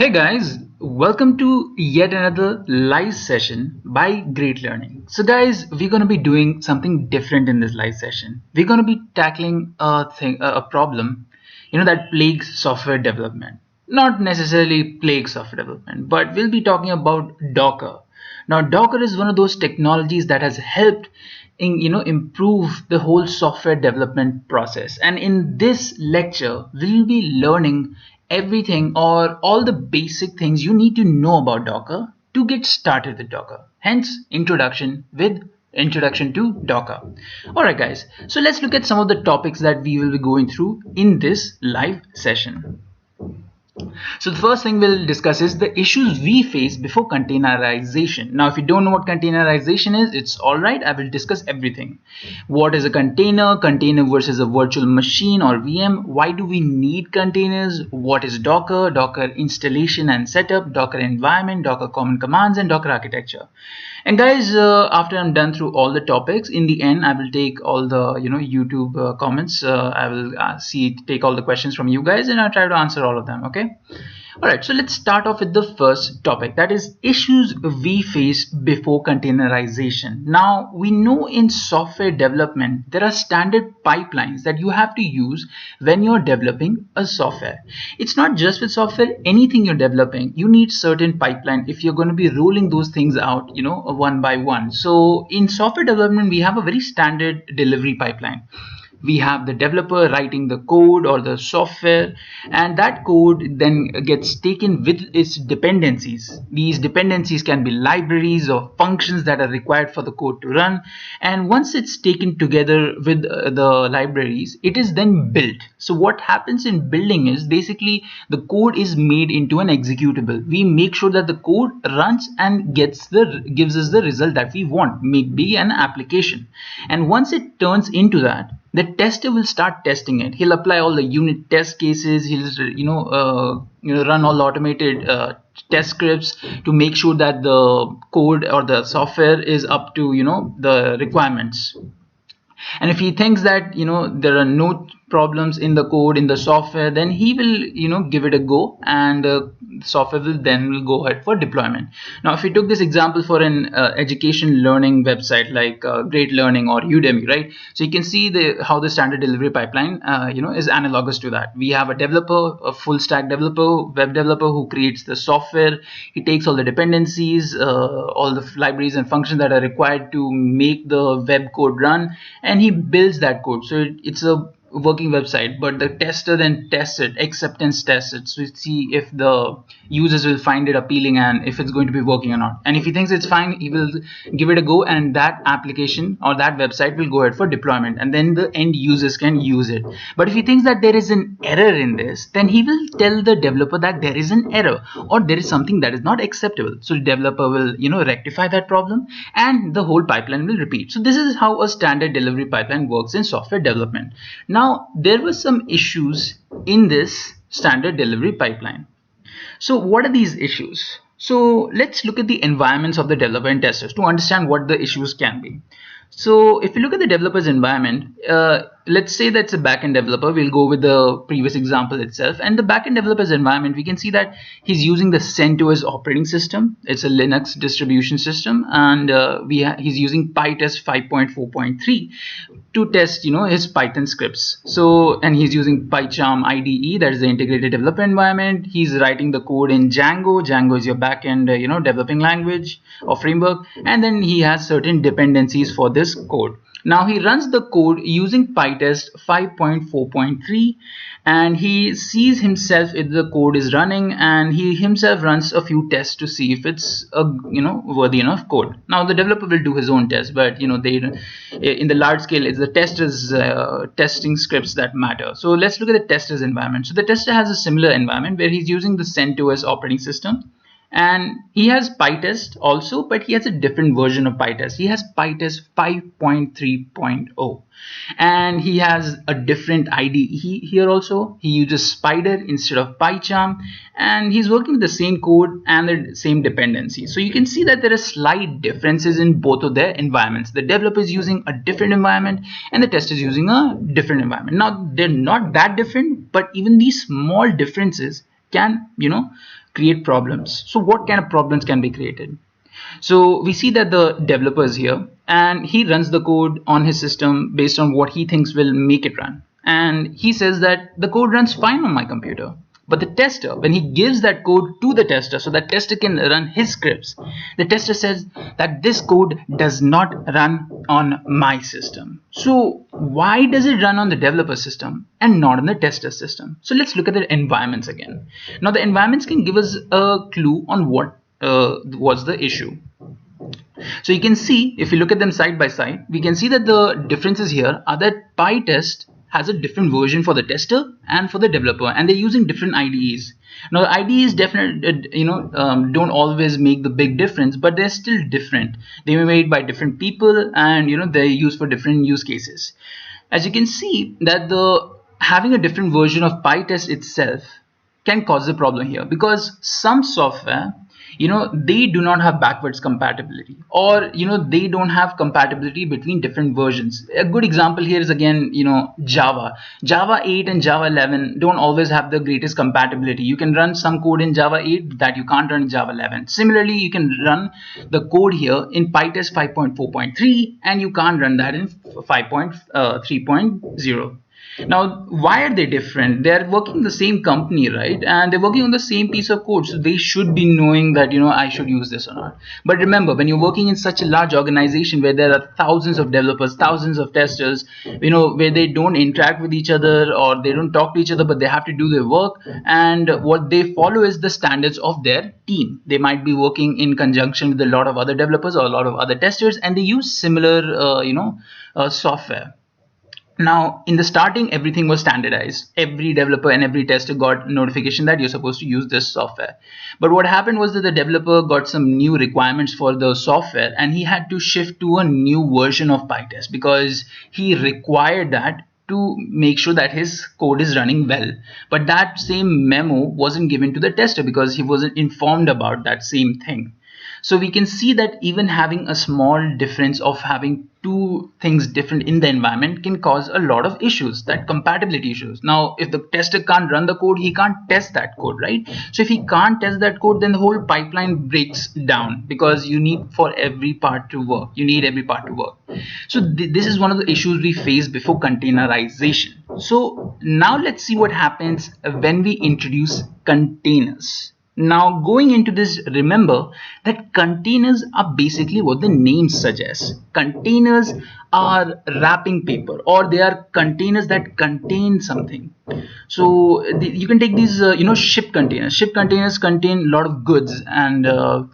Hey guys, welcome to yet another live session by Great Learning. So guys, we're going to be doing something different in this live session. We're going to be tackling a problem, that plagues software development. Not necessarily plagues software development, but we'll be talking about Docker. Now, Docker is one of those technologies that has helped improve the whole software development process. And in this lecture, we'll be learning everything or all the basic things you need to know about Docker to get started with Docker. Hence, introduction to Docker. Alright guys, so let's look at some of the topics that we will be going through in this live session. So the first thing we'll discuss is the issues we face before containerization. Now, if you don't know what containerization is, it's all right. I will discuss everything. What is a container? Container versus a virtual machine or VM. Why do we need containers? What is Docker? Docker installation and setup, Docker environment, Docker common commands, and Docker architecture. And guys, after I'm done through all the topics, in the end, I will take all the YouTube comments. I will take all the questions from you guys, and I'll try to answer all of them. Okay. Alright, so let's start off with the first topic, that is issues we face before containerization. Now, we know in software development, there are standard pipelines that you have to use when you're developing a software. It's not just with software, anything you're developing, you need certain pipeline if you're going to be rolling those things out, one by one. So in software development, we have a very standard delivery pipeline. We have the developer writing the code or the software, and that code then gets taken with its dependencies. These dependencies can be libraries or functions that are required for the code to run, and once it's taken together with the libraries, it is then built. So what happens in building is basically the code is made into an executable. We make sure that the code runs and gives us the result that we want, maybe an application. And once it turns into that, the tester will start testing it. He'll apply all the unit test cases. He'll run all automated test scripts to make sure that the code or the software is up to the requirements. And if he thinks that there are no problems in the code, in the software, then he will give it a go, and the software will go ahead for deployment. Now, if we took this example for an education learning website like Great Learning or Udemy, right? So you can see how the standard delivery pipeline is analogous to that. We have a developer, a full stack developer, web developer who creates the software. He takes all the dependencies, all the libraries and functions that are required to make the web code run, and he builds that code. So it's a working website, but the tester then tests it, acceptance tests it, so see if the users will find it appealing and if it's going to be working or not. And if he thinks it's fine, he will give it a go, and that application or that website will go ahead for deployment, and then the end users can use it. But if he thinks that there is an error in this, then he will tell the developer that there is an error or there is something that is not acceptable. So the developer will rectify that problem, and the whole pipeline will repeat. So this is how a standard delivery pipeline works in software development. Now, there were some issues in this standard delivery pipeline. So what are these issues? So let's look at the environments of the developer and testers to understand what the issues can be. So if you look at the developer's environment, let's say that's a backend developer. We'll go with the previous example itself. And the backend developer's environment, we can see that he's using the CentOS operating system. It's a Linux distribution system, and he's using PyTest 5.4.3 to test his Python scripts. So, and he's using PyCharm IDE, that is the integrated development environment. He's writing the code in Django. Django is your backend developing language or framework, and then he has certain dependencies for this code. Now he runs the code using PyTest 5.4.3, and he sees himself if the code is running, and he himself runs a few tests to see if it's a worthy enough code. Now the developer will do his own test, but they in the large scale, it's the testers testing scripts that matter. So let's look at the tester's environment. So the tester has a similar environment where he's using the CentOS operating system. And he has PyTest also, but he has a different version of PyTest. He has PyTest 5.3.0, and he has a different IDE here also. He uses Spider instead of PyCharm, and he's working with the same code and the same dependency. So you can see that there are slight differences in both of their environments. The developer is using a different environment, and the tester is using a different environment. Now they're not that different, but even these small differences can create problems. So what kind of problems can be created? So we see that the developer is here and he runs the code on his system based on what he thinks will make it run. And he says that the code runs fine on my computer. But the tester, when he gives that code to the tester so that tester can run his scripts, the tester says that this code does not run on my system. So why does it run on the developer system and not on the tester system? So let's look at the environments again. Now the environments can give us a clue on what was the issue. So you can see, if you look at them side by side, we can see that the differences here are that PyTest has a different version for the tester and for the developer, and they're using different IDEs. Now the IDEs definitely don't always make the big difference, but they're still different. They were made by different people, and they're used for different use cases. As you can see that the having a different version of PyTest itself can cause a problem here, because some software they do not have backwards compatibility, or they don't have compatibility between different versions. A good example here is again Java 8 and Java 11 don't always have the greatest compatibility. You can run some code in Java 8 that you can't run in Java 11. Similarly, you can run the code here in PyTest 5.4.3 and you can't run that in 5.3.0. Now, why are they different? They're working the same company, right? And they're working on the same piece of code. So they should be knowing that, I should use this or not. But remember, when you're working in such a large organization where there are thousands of developers, thousands of testers, where they don't interact with each other or they don't talk to each other, but they have to do their work. And what they follow is the standards of their team. They might be working in conjunction with a lot of other developers or a lot of other testers, and they use similar, software. Now, in the starting, everything was standardized. Every developer and every tester got notification that you're supposed to use this software. But what happened was that the developer got some new requirements for the software, and he had to shift to a new version of PyTest because he required that to make sure that his code is running well. But that same memo wasn't given to the tester because he wasn't informed about that same thing. So we can see that even having a small difference of having two things different in the environment can cause a lot of issues, that compatibility issues. Now, if the tester can't run the code, he can't test that code, right? So if he can't test that code, then the whole pipeline breaks down because you need for every part to work. You need every part to work. So this is one of the issues we face before containerization. So now let's see what happens when we introduce containers. Now, going into this, remember that containers are basically what the name suggests. Containers are wrapping paper, or they are containers that contain something. So you can take these, ship containers. Ship containers contain a lot of goods, and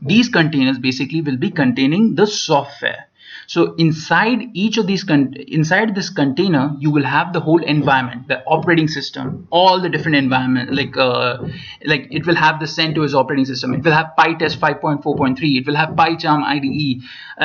these containers basically will be containing the software. So inside each of these, inside this container, you will have the whole environment, the operating system, all the different environment, like it will have the CentOS operating system. It will have PyTest 5.4.3. It will have PyCharm IDE.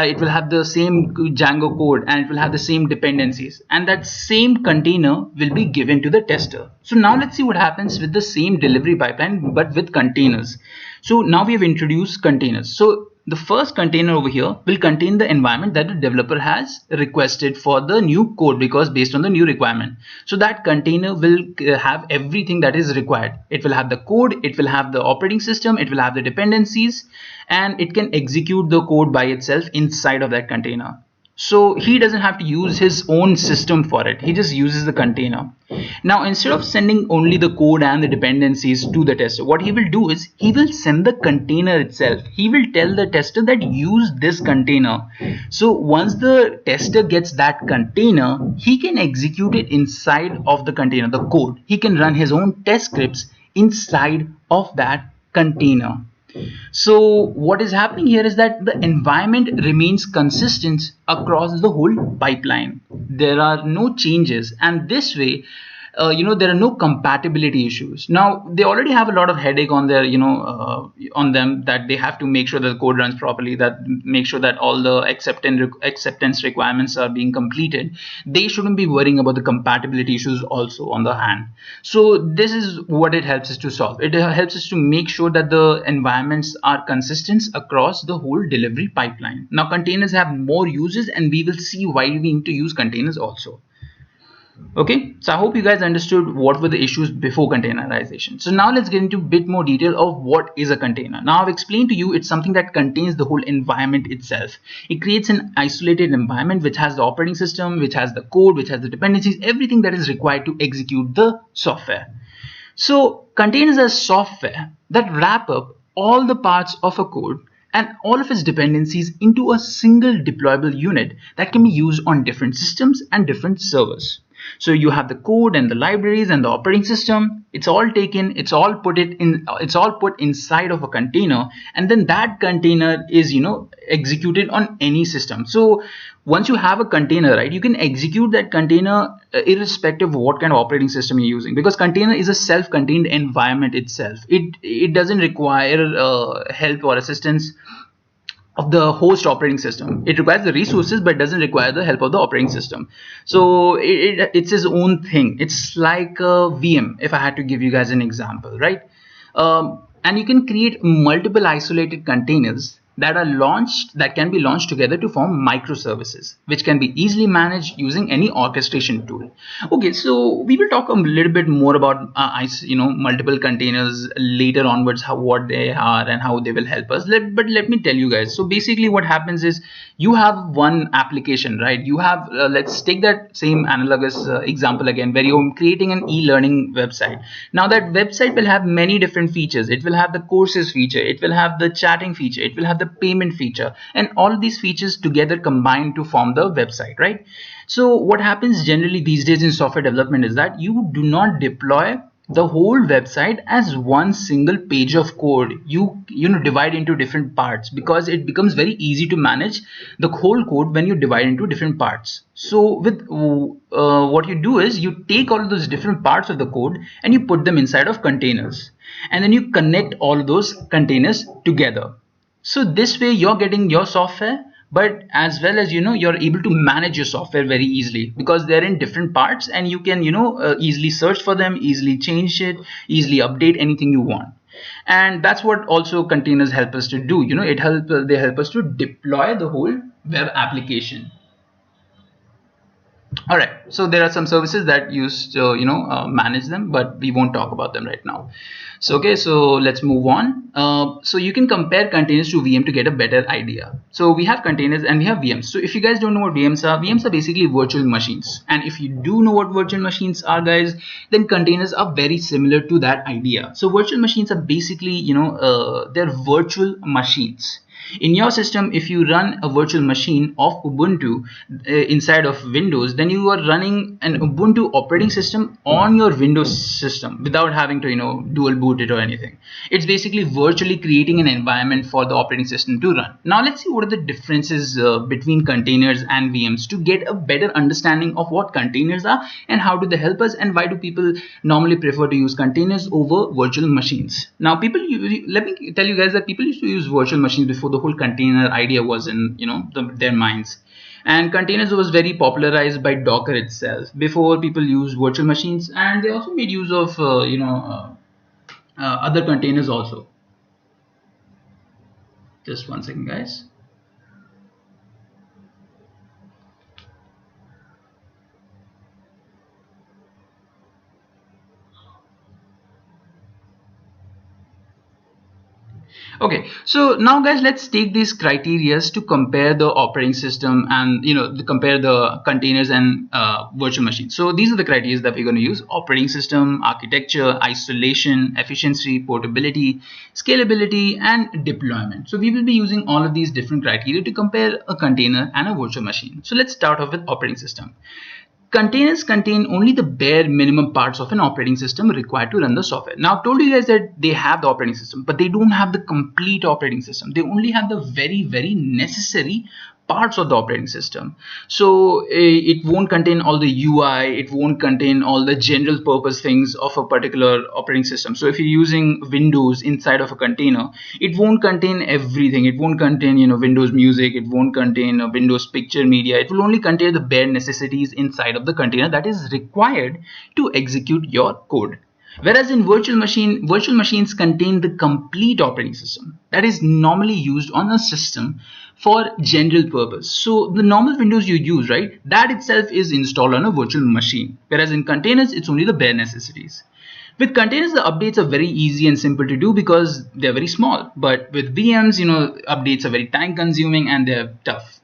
It will have the same Django code, and it will have the same dependencies. And that same container will be given to the tester. So now let's see what happens with the same delivery pipeline, but with containers. So now we have introduced containers. So the first container over here will contain the environment that the developer has requested for the new code, because based on the new requirement. So that container will have everything that is required. It will have the code, it will have the operating system, it will have the dependencies, and it can execute the code by itself inside of that container. So he doesn't have to use his own system for it. He just uses the container. Now, instead of sending only the code and the dependencies to the tester, what he will do is he will send the container itself. He will tell the tester that use this container. So once the tester gets that container, he can execute it inside of the container, the code. He can run his own test scripts inside of that container. So what is happening here is that the environment remains consistent across the whole pipeline. There are no changes, and this way there are no compatibility issues. Now they already have a lot of headache on their on them, that they have to make sure that the code runs properly, that make sure that all the acceptance requirements are being completed. They shouldn't be worrying about the compatibility issues also on the hand. So this is what it helps us to solve. It helps us to make sure that the environments are consistent across the whole delivery pipeline. Now containers have more uses, and we will see why we need to use containers also. Okay, so I hope you guys understood what were the issues before containerization. So now let's get into a bit more detail of what is a container. Now I've explained to you it's something that contains the whole environment itself. It creates an isolated environment which has the operating system, which has the code, which has the dependencies, everything that is required to execute the software. So containers are software that wrap up all the parts of a code and all of its dependencies into a single deployable unit that can be used on different systems and different servers. So you have the code and the libraries and the operating system. It's all taken, it's all put inside of a container, and then that container is executed on any system. So once you have a container, right, you can execute that container irrespective of what kind of operating system you're using, because container is a self-contained environment itself. It doesn't require help or assistance of the host operating system. It requires the resources but doesn't require the help of the operating system. So it's its own thing. It's like a VM, if I had to give you guys an example, right? And you can create multiple isolated containers that can be launched together to form microservices, which can be easily managed using any orchestration tool. Okay, so we will talk a little bit more about multiple containers later onwards, what they are and how they will help us. But let me tell you guys. So basically what happens is you have one application, right? You have let's take that same analogous example again, where you're creating an e-learning website. Now that website will have many different features. It will have the courses feature, it will have the chatting feature, it will have the payment feature, and all of these features together combine to form the website, right? So what happens generally these days in software development is that you do not deploy the whole website as one single page of code. You divide into different parts, because it becomes very easy to manage the whole code when you divide into different parts. So with what you do is you take all of those different parts of the code and you put them inside of containers, and then you connect all of those containers together. So this way you're getting your software, but as well as you're able to manage your software very easily, because they're in different parts and you can easily search for them, easily change it, easily update anything you want. And that's what also containers help us to do. They help us to deploy the whole web application. All right, so there are some services that use to manage them, but we won't talk about them right now. So okay, so let's move on. So you can compare containers to VM to get a better idea. So we have containers and we have VMs. So if you guys don't know what VMs are basically virtual machines. And if you do know what virtual machines are, guys, then containers are very similar to that idea. So virtual machines are basically they're virtual machines. In your system, if you run a virtual machine of Ubuntu inside of Windows, then you are running an Ubuntu operating system on your Windows system without having to dual boot it or anything. It's basically virtually creating an environment for the operating system to run. Now let's see what are the differences between containers and VMs to get a better understanding of what containers are and how do they help us, and why do people normally prefer to use containers over virtual machines. Now let me tell you guys that people used to use virtual machines before the whole container idea was in their minds. And containers was very popularized by Docker itself. Before, people used virtual machines, and they also made use of other containers also. Just one second, guys. Okay, so now guys, let's take these criterias to compare the operating system and compare the containers and virtual machines. So these are the criteria that we're going to use: operating system, architecture, isolation, efficiency, portability, scalability, and deployment. So we will be using all of these different criteria to compare a container and a virtual machine. So let's start off with operating system. Containers contain only the bare minimum parts of an operating system required to run the software. Now, I've told you guys that they have the operating system, but they don't have the complete operating system. They only have the very, very necessary parts of the operating system. So it won't contain all the UI, it won't contain all the general purpose things of a particular operating system. So if you're using Windows inside of a container, it won't contain everything. It won't contain Windows Music, it won't contain Windows Picture Media. It will only contain the bare necessities inside of the container that is required to execute your code. Whereas in virtual machines contain the complete operating system that is normally used on a system for general purpose. So the normal Windows you use, right, that itself is installed on a virtual machine, whereas in containers it's only the bare necessities. With containers, the updates are very easy and simple to do because they're very small. But with VMs, updates are very time consuming and they're tough.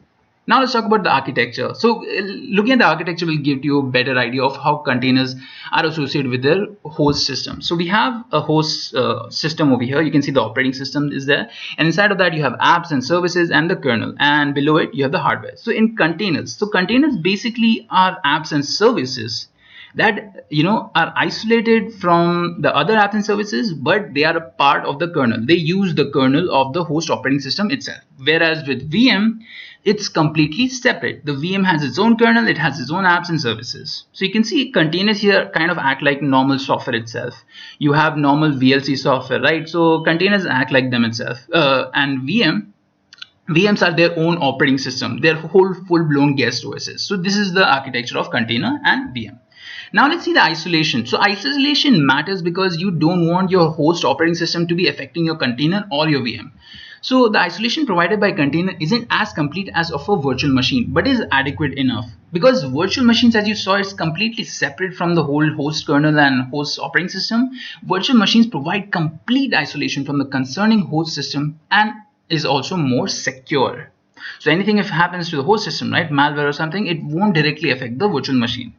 Now let's talk about the architecture. So looking at the architecture will give you a better idea of how containers are associated with their host system. So we have a host system over here. You can see the operating system is there, and inside of that you have apps and services and the kernel, and below it you have the hardware. So in containers, containers basically are apps and services that are isolated from the other apps and services, but they are a part of the kernel. They use the kernel of the host operating system itself, whereas with VM it's completely separate. The VM has its own kernel, it has its own apps and services. So you can see containers here kind of act like normal software itself. You have normal VLC software, right? So containers act like them itself, and VMs are their own operating system, their whole full-blown guest OSs. So this is the architecture of container and VM. Now let's see the isolation. So isolation matters because you don't want your host operating system to be affecting your container or your VM. So the isolation provided by container isn't as complete as of a virtual machine, but is adequate enough, because virtual machines, as you saw, is completely separate from the whole host kernel and host operating system. Virtual machines provide complete isolation from the concerning host system and is also more secure. So anything if happens to the host system, right, malware or something, it won't directly affect the virtual machine.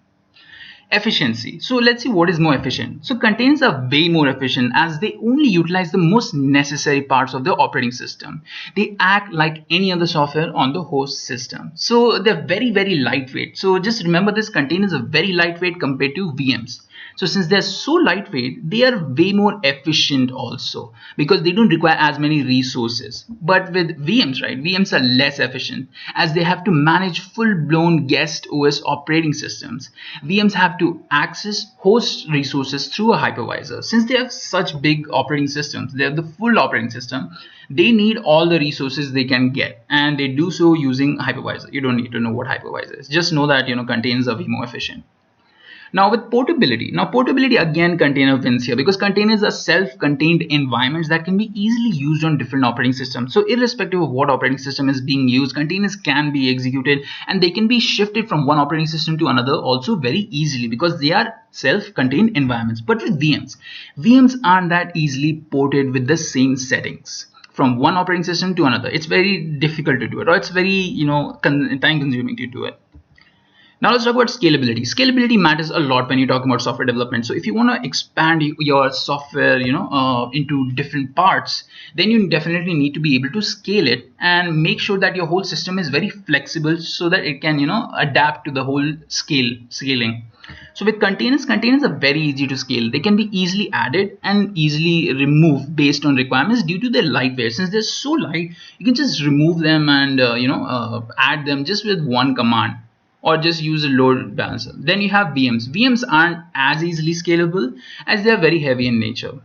Efficiency. So let's see what is more efficient. So containers are way more efficient as they only utilize the most necessary parts of the operating system. They act like any other software on the host system. So they're very, very lightweight. So just remember this, containers are very lightweight compared to VMs. So since they're so lightweight, they are way more efficient also because they don't require as many resources. But with VMs, right, VMs are less efficient as they have to manage full-blown guest OS operating systems. VMs have to access host resources through a hypervisor. Since they have such big operating systems, they have the full operating system, they need all the resources they can get, and they do so using hypervisor. You don't need to know what hypervisor is. Just know that containers are way more efficient. Now with portability, again container wins here because containers are self-contained environments that can be easily used on different operating systems. So irrespective of what operating system is being used, containers can be executed and they can be shifted from one operating system to another also very easily because they are self-contained environments. But with VMs aren't that easily ported with the same settings from one operating system to another. It's very difficult to do it, or it's very time consuming to do it. Now let's talk about scalability. Scalability matters a lot when you're talking about software development. So if you want to expand your software, into different parts, then you definitely need to be able to scale it and make sure that your whole system is very flexible so that it can, adapt to the whole scaling. So with containers are very easy to scale. They can be easily added and easily removed based on requirements due to their lightweight. Since they're so light, you can just remove them and add them just with one command, or just use a load balancer. Then you have VMs. VMs aren't as easily scalable as they are very heavy in nature.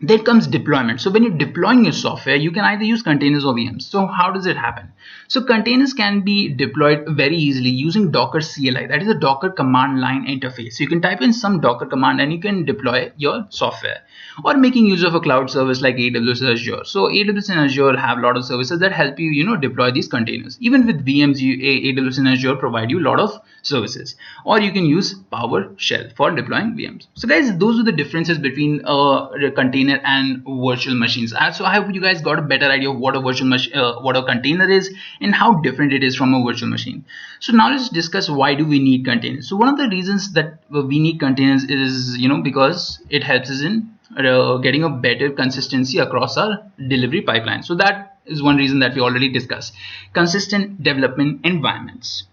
Then comes deployment. So when you're deploying your software, you can either use containers or VMs. So how does it happen? So containers can be deployed very easily using Docker CLI, that is a Docker command line interface. So you can type in some Docker command and you can deploy your software, or making use of a cloud service like AWS or Azure. So AWS and Azure have a lot of services that help you, deploy these containers. Even with VMs, AWS and Azure provide you a lot of services, or you can use PowerShell for deploying VMs. So guys, those are the differences between a container and virtual machines. So I hope you guys got a better idea of what a virtual machine, what a container is, and how different it is from a virtual machine. So now let's discuss why do we need containers. So one of the reasons that we need containers is because it helps us in getting a better consistency across our delivery pipeline. So that is one reason that we already discussed, consistent development environments.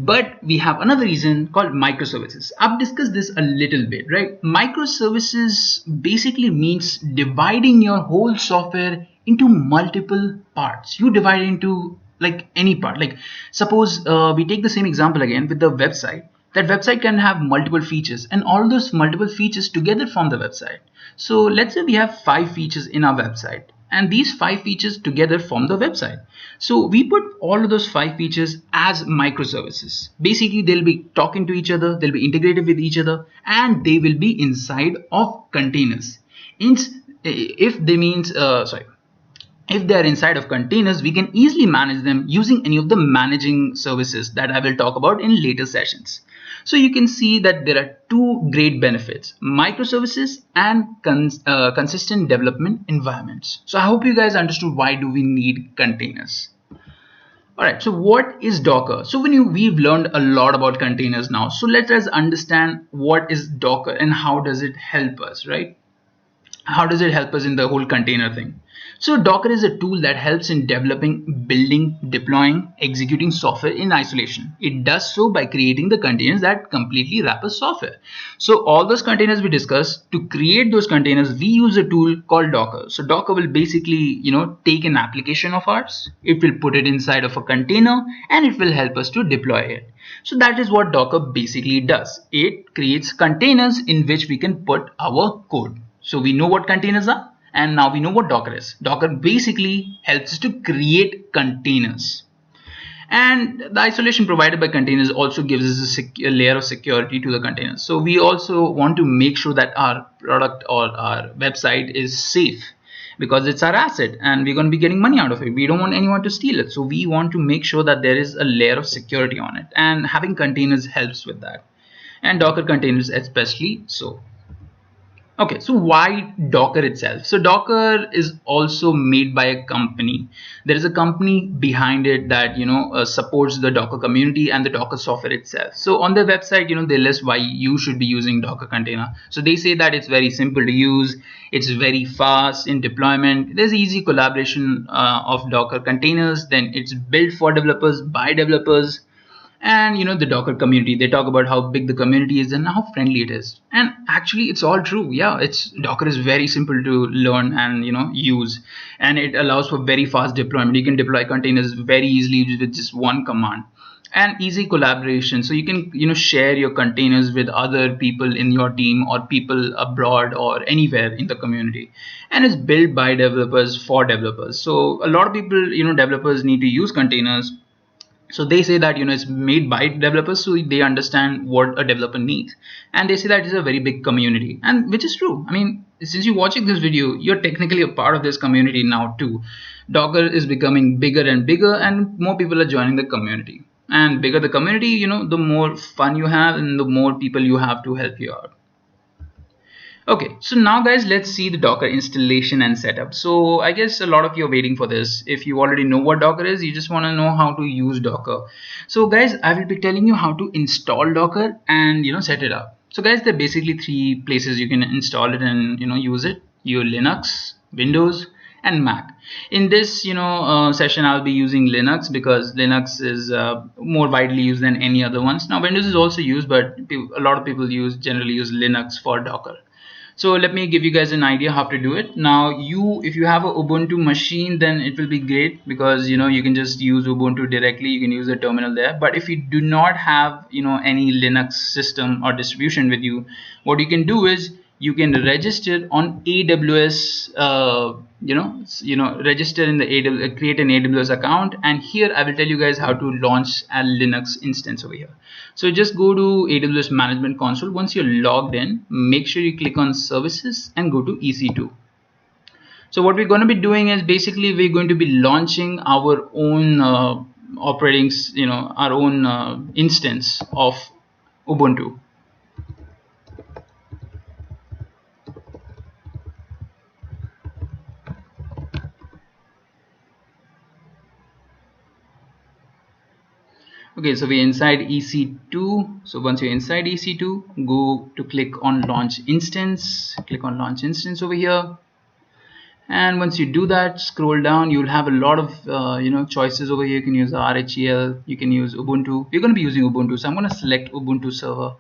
But we have another reason called microservices. I've discussed this a little bit, right? Microservices basically means dividing your whole software into multiple parts. You divide it into like any part. Like suppose we take the same example again with the website. That website can have multiple features, and all those multiple features together form the website. So let's say we have 5 features in our website, and these 5 features together form the website. So we put all of those 5 features as microservices. Basically, they'll be talking to each other, they'll be integrated with each other, and they will be inside of containers. If if they are inside of containers, we can easily manage them using any of the managing services that I will talk about in later sessions. So you can see that there are two great benefits: microservices and consistent development environments. So I hope you guys understood why do we need containers. Alright, so what is Docker? So we've learned a lot about containers now. So let us understand what is Docker and how does it help us, right? How does it help us in the whole container thing? So Docker is a tool that helps in developing, building, deploying, executing software in isolation. It does so by creating the containers that completely wrap a software. So all those containers we discussed, to create those containers, we use a tool called Docker. So Docker will basically, take an application of ours, it will put it inside of a container, and it will help us to deploy it. So that is what Docker basically does. It creates containers in which we can put our code. So we know what containers are, and now we know what Docker is. Docker basically helps us to create containers. And the isolation provided by containers also gives us a layer of security to the containers. So we also want to make sure that our product or our website is safe, because it's our asset and we're going to be getting money out of it. We don't want anyone to steal it. So we want to make sure that there is a layer of security on it, and having containers helps with that. And Docker containers especially so. Okay, so why Docker itself? So Docker is also made by a company. There is a company behind it that supports the Docker community and the Docker software itself. So on their website, they list why you should be using Docker container. So they say that it's very simple to use, it's very fast in deployment, there's easy collaboration of Docker containers, then it's built for developers by developers. And the Docker community, they talk about how big the community is and how friendly it is. And actually it's all true. Yeah, Docker is very simple to learn and use, and it allows for very fast deployment. You can deploy containers very easily with just one command, and easy collaboration. So you can share your containers with other people in your team or people abroad or anywhere in the community. And it's built by developers for developers. So a lot of people, developers need to use containers. So they say that it's made by developers, so they understand what a developer needs, and they say that it's a very big community, and which is true. I mean, since you're watching this video, you're technically a part of this community now too. Docker is becoming bigger and bigger, and more people are joining the community. And bigger the community, the more fun you have and the more people you have to help you out. Okay, so now guys, let's see the Docker installation and setup. So I guess a lot of you are waiting for this. If you already know what Docker is, you just want to know how to use Docker. So guys, I will be telling you how to install Docker and set it up. So guys, there are basically three places you can install it and use it: your Linux, Windows, and Mac. In this session, I'll be using Linux because Linux is more widely used than any other ones. Now Windows is also used, but a lot of people generally use Linux for Docker. So let me give you guys an idea how to do it. Now if you have a Ubuntu machine, then it will be great because you can just use Ubuntu directly. You can use the terminal there. But if you do not have any Linux system or distribution with you, what you can do is you can register on AWS, register in the AWS, create an AWS account, and here I will tell you guys how to launch a Linux instance over here. So just go to AWS Management Console. Once you're logged in, make sure you click on Services and go to EC2. So what we're going to be doing is basically we're going to be launching our own our own instance of Ubuntu. Okay, so we're inside EC2. So once you're inside EC2, go to click on Launch Instance. Click on Launch Instance over here. And once you do that, scroll down. You'll have a lot of choices over here. You can use RHEL. You can use Ubuntu. We're going to be using Ubuntu, so I'm going to select Ubuntu server.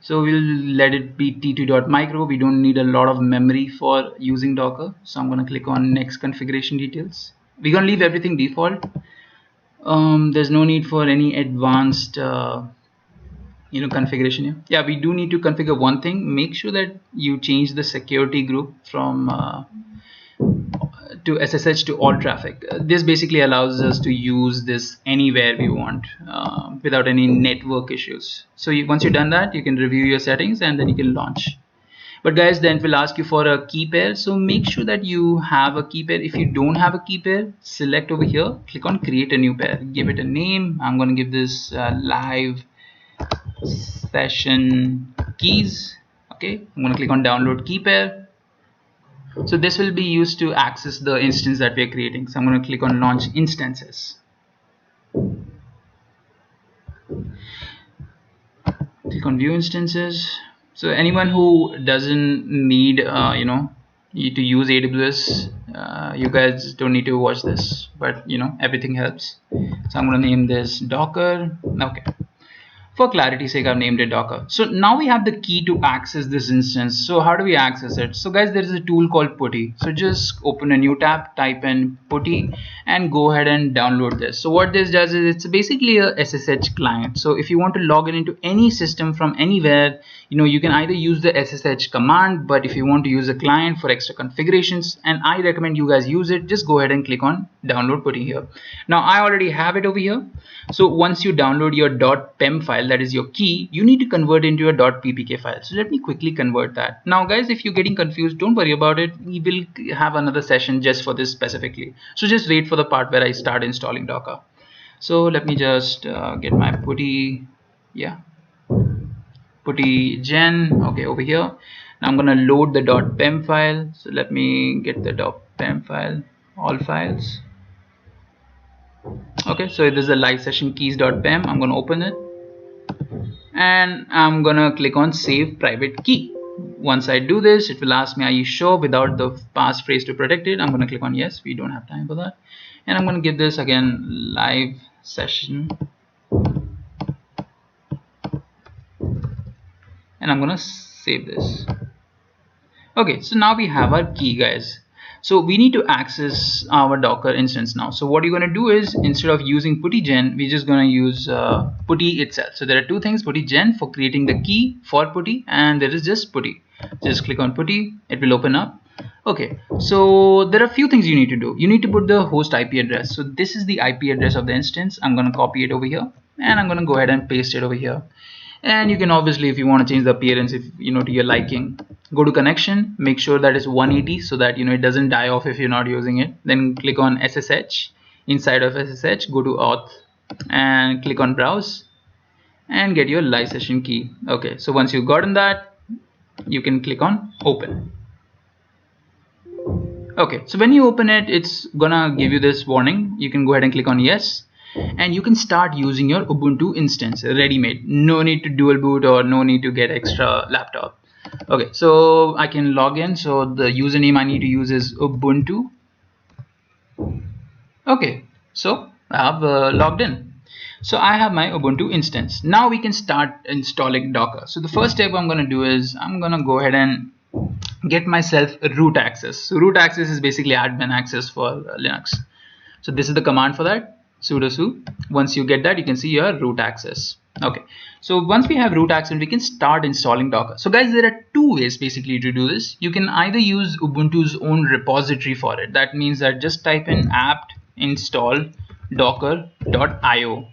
So we'll let it be t2.micro. We don't need a lot of memory for using Docker. So I'm going to click on Next Configuration Details. We're going to leave everything default. There's no need for any advanced configuration here. Yeah, we do need to configure one thing. Make sure that you change the security group from to SSH to all traffic. This basically allows us to use this anywhere we want without any network issues. So once you've done that, you can review your settings and then you can launch. But guys, then it will ask you for a key pair, so make sure that you have a key pair. If you don't have a key pair, select over here, click on create a new pair, give it a name. I'm going to give this live session keys. Okay, I'm going to click on download key pair. So this will be used to access the instance that we are creating. So I'm going to click on launch instances. Click on view instances. So anyone who doesn't need to use AWS, you guys don't need to watch this, but everything helps. So I'm going to name this Docker. Okay, for clarity's sake, I've named it Docker. So now we have the key to access this instance. So how do we access it? So guys, there is a tool called Putty. So just open a new tab, type in Putty, and go ahead and download this. So what this does is it's basically a SSH client. So if you want to log in into any system from anywhere, you can either use the SSH command, but if you want to use a client for extra configurations, and I recommend you guys use it, just go ahead and click on download Putty here. Now I already have it over here. So once you download your .pem file, that is your key, you need to convert into a .ppk file. So let me quickly convert that. Now guys, if you're getting confused, don't worry about it. We will have another session just for this specifically. So just wait for the part where I start installing Docker. So let me just get my Putty, Putty gen, okay, over here. Now I'm gonna load the .pem file. So let me get the .pem file, all files. Okay, so this is the live session keys.pem. I'm going to open it and I'm going to click on save private key. Once I do this, it will ask me, are you sure, without the passphrase to protect it. I'm going to click on yes, we don't have time for that. And I'm going to give this again live session. And I'm going to save this. Okay, so now we have our key, guys. So we need to access our Docker instance now. So what you're going to do is, instead of using Putty gen, we're just going to use Putty itself. So there are two things: Putty gen for creating the key for Putty, and there is just Putty. Just click on Putty, it will open up. Okay, so there are a few things you need to do. You need to put the host IP address. So this is the IP address of the instance. I'm going to copy it over here, and I'm going to go ahead and paste it over here. And you can obviously, if you want to change the appearance, if to your liking, go to connection, make sure that is 180 so that it doesn't die off if you're not using it. Then click on SSH. Inside of SSH, go to auth and click on browse and get your live session key. Okay, so once you've gotten that, you can click on open. Okay, so when you open it, it's gonna give you this warning. You can go ahead and click on yes, and you can start using your Ubuntu instance, ready-made. No need to dual boot or no need to get extra laptop. Okay, so I can log in. So the username I need to use is Ubuntu. Okay, so I have logged in. So I have my Ubuntu instance. Now we can start installing Docker. So the first step I'm going to do is I'm going to go ahead and get myself root access. So root access is basically admin access for Linux. So this is the command for that. Sudo su. Once you get that, you can see your root access. Okay, so once we have root access, we can start installing Docker. So guys, there are two ways basically to do this. You can either use Ubuntu's own repository for it. That means that just type in apt install docker.io.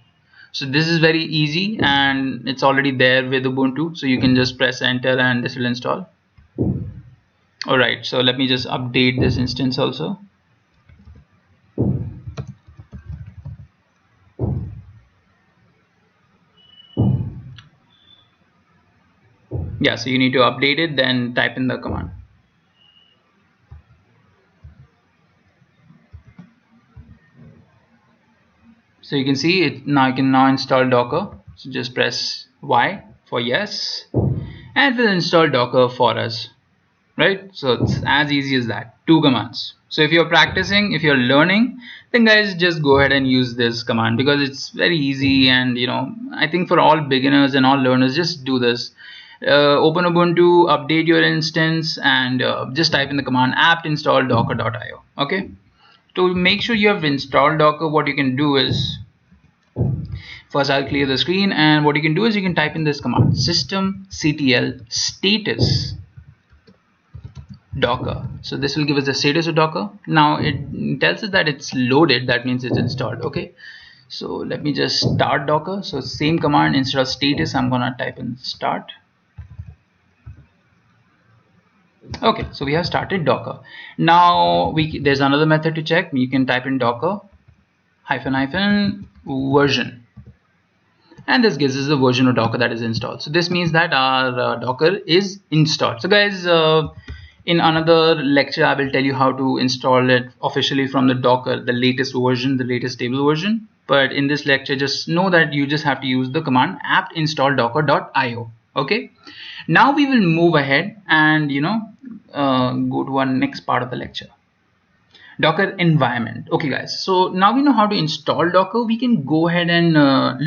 So this is very easy and it's already there with Ubuntu. So you can just press enter and this will install. Alright, so let me just update this instance also. Yeah, so you need to update it, then type in the command. So you can see it now. You can now install Docker. So just press Y for yes, and it will install Docker for us, right? So it's as easy as that. Two commands. So if you're practicing, if you're learning, then guys, just go ahead and use this command because it's very easy. And I think for all beginners and all learners, just do this. Open Ubuntu, update your instance, and just type in the command apt install docker.io. Okay, to make sure you have installed Docker, what you can do is, first I'll clear the screen, and what you can do is you can type in this command systemctl status Docker. So this will give us the status of Docker. Now it tells us that it's loaded, that means it's installed. Okay, so let me just start Docker. So same command, instead of status I'm gonna type in start. Okay, so we have started Docker. Now there's another method to check. You can type in Docker --version, and this gives us the version of Docker that is installed. So this means that our Docker is installed. So guys, in another lecture I will tell you how to install it officially from the Docker, the latest version, the latest stable version. But in this lecture, just know that you just have to use the command apt install docker.io. Okay, now we will move ahead and go to our next part of the lecture. Docker environment. Okay guys, so now we know how to install Docker. We can go ahead and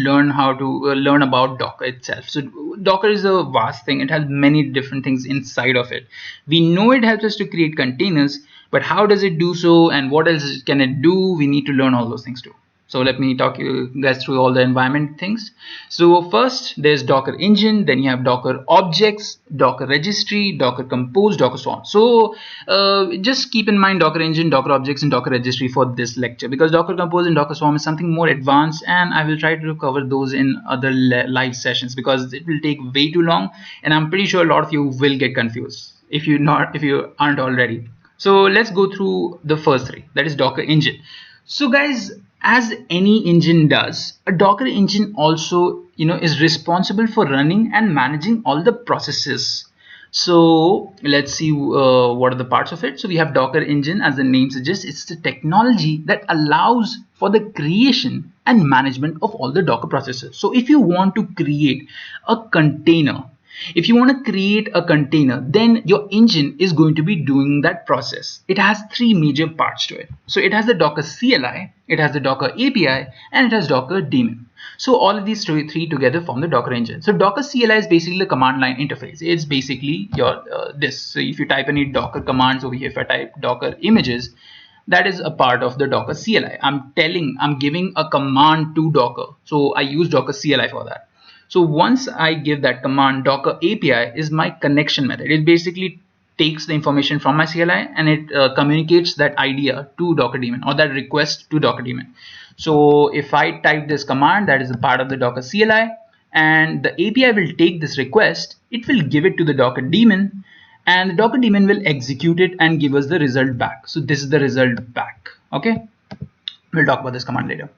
learn how to learn about Docker itself. So Docker is a vast thing. It has many different things inside of it. We know it helps us to create containers, but how does it do so, and what else can it do? We need to learn all those things too. So let me talk you guys through all the environment things. So first there's Docker engine, then you have Docker objects, Docker registry, Docker compose, Docker swarm. So just keep in mind Docker engine, Docker objects, and Docker registry for this lecture, because Docker compose and Docker swarm is something more advanced, and I will try to cover those in other live sessions because it will take way too long, and I'm pretty sure a lot of you will get confused if you aren't already. So let's go through the first three, that is Docker engine. So guys, as any engine does, a Docker engine also is responsible for running and managing all the processes. So let's see what are the parts of it. So we have Docker engine, as the name suggests. It's the technology that allows for the creation and management of all the Docker processes. So if you want to create a container, if you want to create a container, then your engine is going to be doing that process. It has three major parts to it. So it has the Docker CLI, it has the Docker API, and it has Docker daemon. So all of these three together form the Docker engine. So Docker CLI is basically the command line interface. It's basically your this. So if you type any Docker commands over here, if I type Docker images, that is a part of the Docker CLI. I'm giving a command to Docker. So I use Docker CLI for that. So once I give that command, Docker API is my connection method. It basically takes the information from my CLI and it communicates that idea to Docker daemon, or that request to Docker daemon. So if I type this command, that is a part of the Docker CLI, and the API will take this request, it will give it to the Docker daemon, and the Docker daemon will execute it and give us the result back. So this is the result back. Okay, we'll talk about this command later.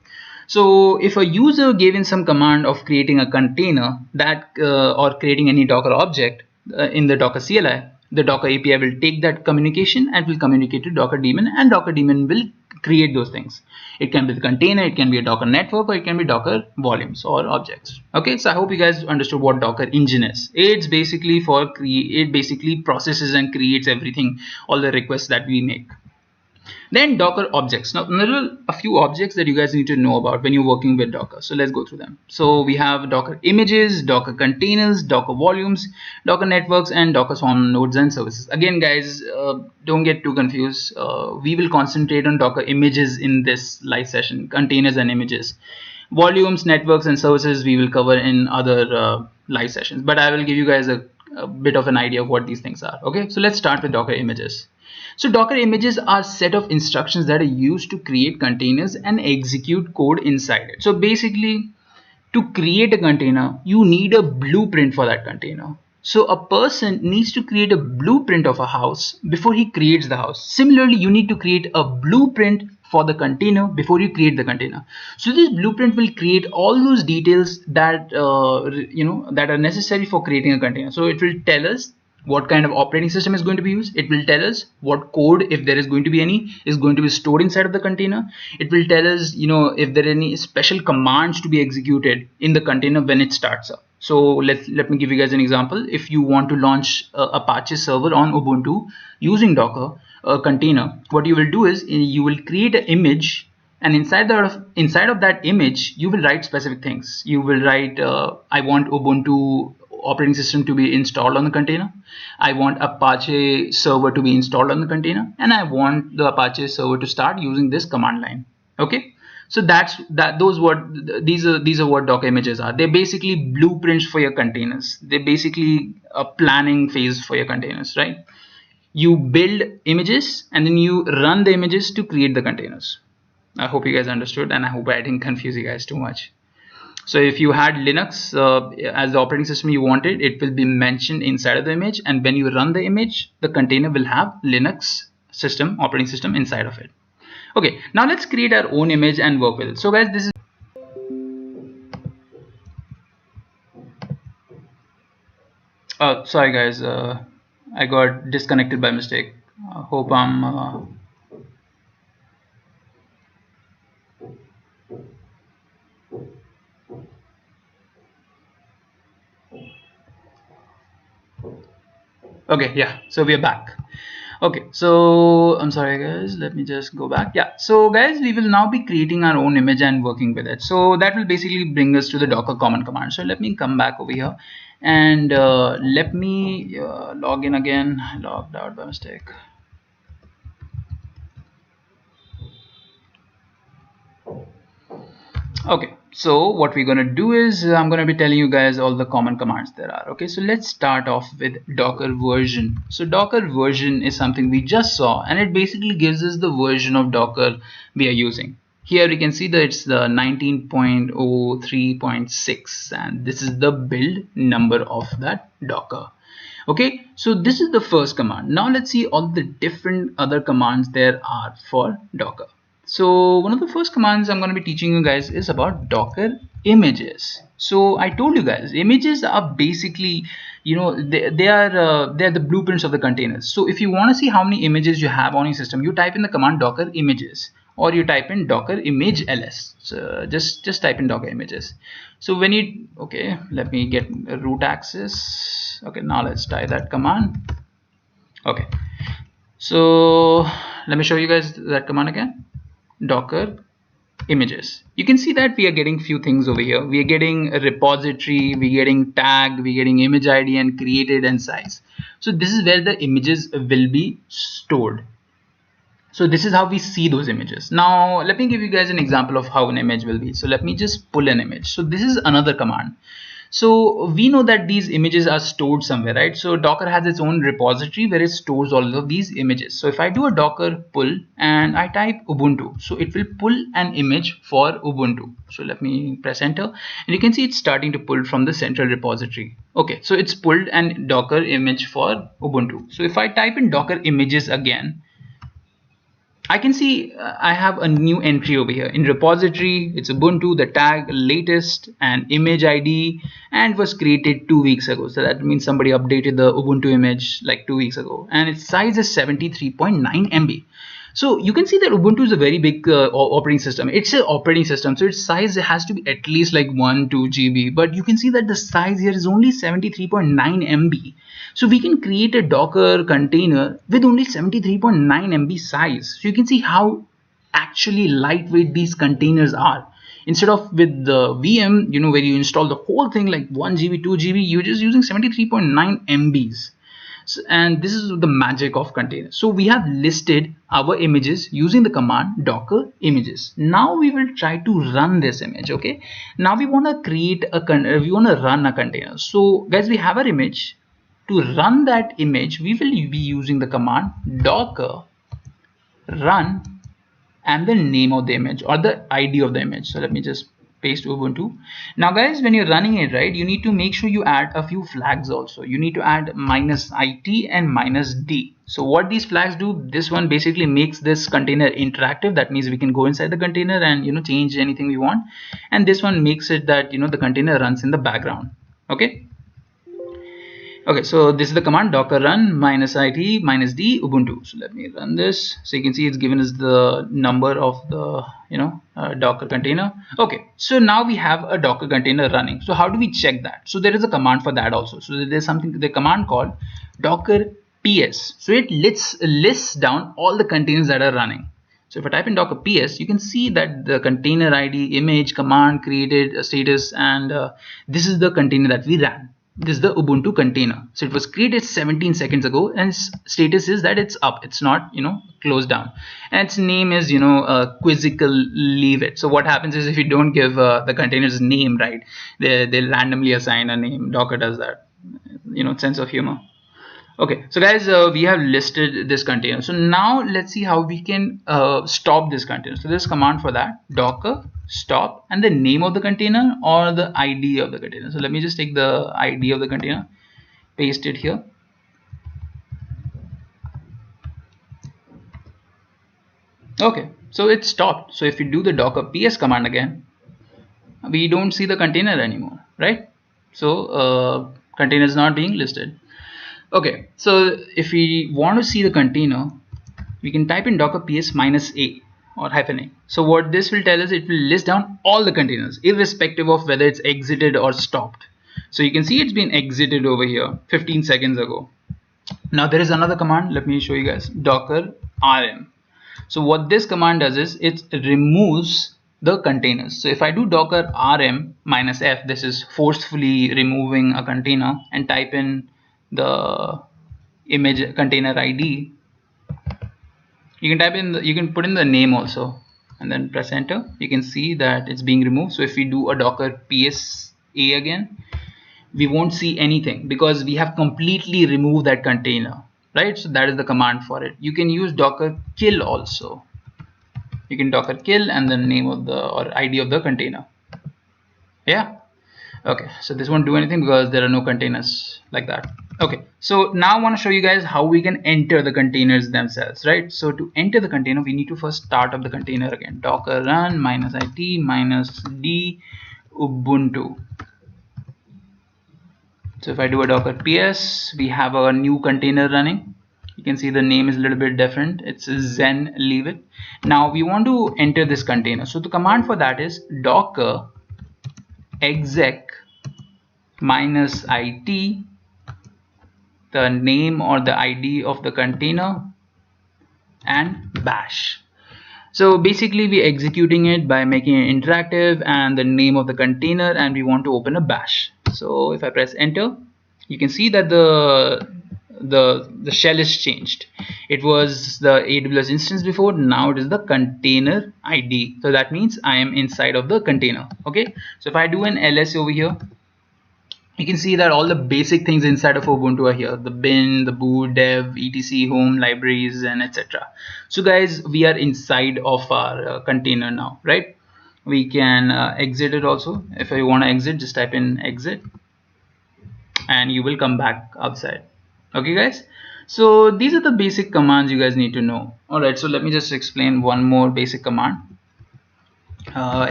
So if a user gave in some command of creating a container that or creating any Docker object in the Docker CLI, the Docker API will take that communication and will communicate to Docker daemon, and Docker daemon will create those things. It can be the container, it can be a Docker network, or it can be Docker volumes or objects. Okay, so I hope you guys understood what Docker engine is. It's basically it basically processes and creates everything, all the requests that we make. Then Docker objects. Now there are a few objects that you guys need to know about when you're working with Docker. So let's go through them. So we have Docker images, Docker containers, Docker volumes, Docker networks, and Docker swarm nodes and services. Again guys, don't get too confused. We will concentrate on Docker images in this live session, containers and images. Volumes, networks, and services we will cover in other live sessions, but I will give you guys a bit of an idea of what these things are. Okay, so let's start with Docker images. So Docker images are a set of instructions that are used to create containers and execute code inside it. So basically, to create a container, you need a blueprint for that container. So a person needs to create a blueprint of a house before he creates the house. Similarly, you need to create a blueprint for the container before you create the container. So this blueprint will create all those details that that are necessary for creating a container. So it will tell us what kind of operating system is going to be used. It will tell us what code, if there is going to be any, is going to be stored inside of the container. It will tell us, if there are any special commands to be executed in the container when it starts up. So let me give you guys an example. If you want to launch Apache server on Ubuntu using Docker container, what you will do is you will create an image, and inside of that image you will write specific things. You will write I want Ubuntu operating system to be installed on the container, I want Apache server to be installed on the container, and I want the Apache server to start using this command line. Okay, so these are what Docker images are. They're basically blueprints for your containers. They're basically a planning phase for your containers, right? You build images and then you run the images to create the containers. I hope you guys understood, and I hope I didn't confuse you guys too much. So if you had Linux as the operating system you wanted, it will be mentioned inside of the image, and when you run the image, the container will have Linux operating system inside of it. Okay, now let's create our own image and work with it. So guys, this is sorry guys, I got disconnected by mistake. Hope I'm okay. Yeah, so we are back. Okay, so I'm sorry guys, let me just go back. Yeah, so guys, we will now be creating our own image and working with it. So that will basically bring us to the docker common command. So let me come back over here, and let me log in again. Logged out by mistake. Okay, so what we're going to do is I'm going to be telling you guys all the common commands there are. Okay, so let's start off with docker version. So docker version is something we just saw, and it basically gives us the version of docker we are using. Here you can see that it's the 19.03.6, and this is the build number of that docker. Okay, so this is the first command. Now let's see all the different other commands there are for docker. So one of the first commands I'm going to be teaching you guys is about docker images. So I told you guys, images are basically, you know, they're the blueprints of the containers. So if you want to see how many images you have on your system, you type in the command docker images, or you type in docker image ls. So just type in docker images. So when you, okay, let me get root access. Okay, now let's try that command. Okay, so let me show you guys that command again. Docker images. You can see that we are getting few things over here. We are getting a repository, we're getting tag, we're getting image ID and created and size. So this is where the images will be stored. So this is how we see those images. Now let me give you guys an example of how an image will be. So let me just pull an image. So this is another command. So we know that these images are stored somewhere, right? So Docker has its own repository where it stores all of these images. So if I do a Docker pull and I type Ubuntu, so it will pull an image for Ubuntu. So let me press enter, and you can see it's starting to pull from the central repository. Okay, so it's pulled an Docker image for Ubuntu. So if I type in Docker images again, I can see I have a new entry over here in repository. It's Ubuntu, the tag latest and image ID, and was created 2 weeks ago. So that means somebody updated the Ubuntu image like 2 weeks ago, and its size is 73.9 MB. So you can see that Ubuntu is a very big operating system. It's an operating system, so its size has to be at least like 1-2 GB. But you can see that the size here is only 73.9 MB. So we can create a Docker container with only 73.9 MB size. So you can see how actually lightweight these containers are. Instead of with the VM, you know, where you install the whole thing like 1 GB, 2 GB, you're just using 73.9 MBs. So, and this is the magic of containers. So we have listed our images using the command docker images. Now we will try to run this image. Okay, now we want to create a we want to run a container. So guys, we have our image. To run that image, we will be using the command docker run and the name of the image or the ID of the image. So let me just paste Ubuntu. Now guys, when you're running it, right, you need to make sure you add a few flags also. You need to add -it and -d. So what these flags do, this one basically makes this container interactive. That means we can go inside the container and, you know, change anything we want. And this one makes it that, you know, the container runs in the background. Okay. Okay, so this is the command docker run -it -d Ubuntu. So let me run this. So you can see it's given us the number of the, you know, Docker container. Okay, so now we have a Docker container running. So how do we check that? So there is a command for that also. So there's something, the command called docker ps. So it lists down all the containers that are running. So if I type in docker ps, you can see that the container ID, image, command, created, status, and this is the container that we ran. This is the Ubuntu container. So it was created 17 seconds ago, and status is that it's up. It's not, you know, closed down. And its name is, you know, quizzical leave it. So what happens is if you don't give the container's name, right, they'll randomly assign a name. Docker does that, you know, sense of humor. Okay, so guys, we have listed this container. So now let's see how we can stop this container. So there's a command for that, docker stop, and the name of the container or the ID of the container. So let me just take the ID of the container, paste it here. Okay, so it's stopped. So if you do the docker ps command again, we don't see the container anymore, right? So container is not being listed. Okay, so if we want to see the container, we can type in docker ps -a or -a. So what this will tell us, it will list down all the containers irrespective of whether it's exited or stopped. So you can see it's been exited over here 15 seconds ago. Now there is another command, let me show you guys, docker rm. So what this command does is it removes the containers. So if I do docker rm -f, this is forcefully removing a container, and type in the image container ID, you can type in you can put in the name also and then press enter. You can see that it's being removed. So if we do a docker ps a again, we won't see anything because we have completely removed that container, right? So that is the command for it. You can use docker kill also. You can docker kill and the name of the or ID of the container. Yeah. Okay, so this won't do anything because there are no containers like that. Okay, so now I want to show you guys how we can enter the containers themselves, right? So to enter the container, we need to first start up the container again. Docker run -it -d ubuntu. So if I do a docker ps, we have a new container running. You can see the name is a little bit different. It's zen leave it. Now we want to enter this container. So the command for that is docker exec -it, the name or the ID of the container, and bash. So basically we're executing it by making it interactive and the name of the container, and we want to open a bash. So if I press enter, you can see that the shell is changed. It was the AWS instance before, now it is the container ID. So that means I am inside of the container. Okay, so if I do an ls over here, you can see that all the basic things inside of Ubuntu are here: the bin, the boot, dev, etc, home, libraries, and etc. So guys, we are inside of our container now, right? We can exit it also. If you want to exit, just type in exit and you will come back outside. Okay guys, so these are the basic commands you guys need to know. Alright, so let me just explain one more basic command.